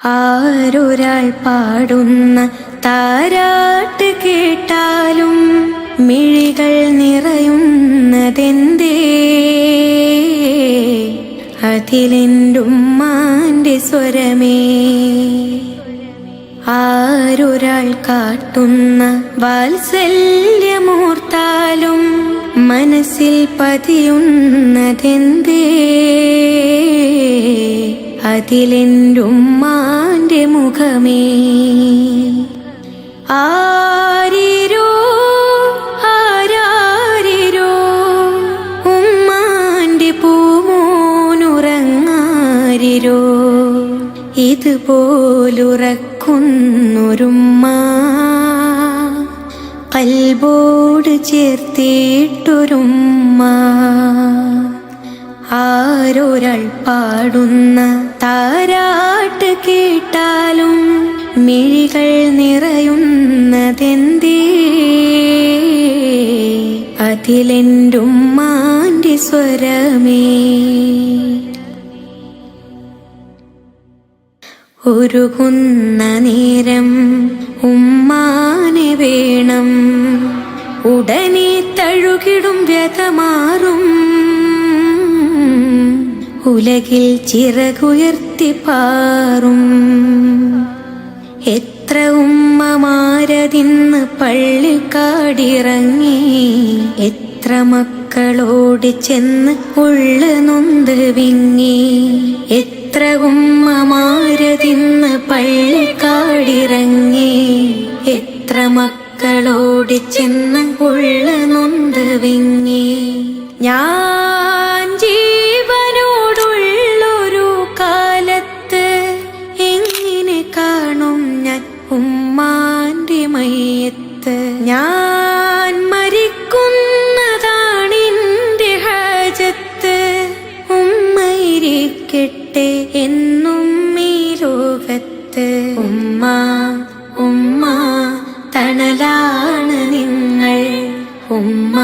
ആരൊരാൾ പാടുന്ന താരാട്ട് കേട്ടാലും മിഴികൾ നിറയുന്നതെന്തേ? അതിലെന്റുമ്മാന്റെ സ്വരമേ. ആരൊരാൾ കാട്ടുന്ന വാത്സല്യമോർത്താലും മനസ്സിൽ പതിയുന്നതെന്തേ? അതിലെന്റുമ്മാന്റെ മുഖമേ. ആരിരോ ആരാരിരോ ഉമ്മാന്റെ പൂമോനുറങ്ങാരിരോ, ഇതുപോലുറക്കുന്നൊരുമ്മ കൽബോട് ചേർത്തിട്ടൊരുമ്മ. ആരൊരാൾ പാടുന്ന താരാട്ട് കേട്ടാലും മിഴികൾ നിറയുന്നതെന്തേ? അതിലെന്റുമ്മാന്റെ സ്വരമേ. ഉരുകുന്ന നേരം ഉമ്മാനെ വേണം, ഉടനെ തഴുകിടും വ്യതമാറും. ഉലകിൽ ചിറകുയർത്തി പാറും. എത്ര ഉമ്മമാരതിന്ന് പള്ളിക്കാടിറങ്ങി, എത്ര മക്കളോട് ചെന്ന് ഉള്ളു നൊന്ത് വിങ്ങി. എത്ര ഉമ്മമാരതിന്ന് പള്ളിക്കാടിറങ്ങി, എത്ര മക്കളോട് ചെന്ന് ഉള്ളു നൊന്ത് വിങ്ങി. ഞാൻ ജീവനോടുള്ളൊരു കാലത്ത് എങ്ങനെ കാണും ഞാൻ ഉമ്മാന്റെ മയ്യത്ത്? ഞാൻ മരിക്കുന്നതാണെന്റെ ഹാജത്ത്. ഉമ്മയിരിക്കട്ടെ എന്നും ഈ ലോകത്ത്. ഉമ്മ ഉമ്മ തണലാണ് നിങ്ങൾ, ഉമ്മ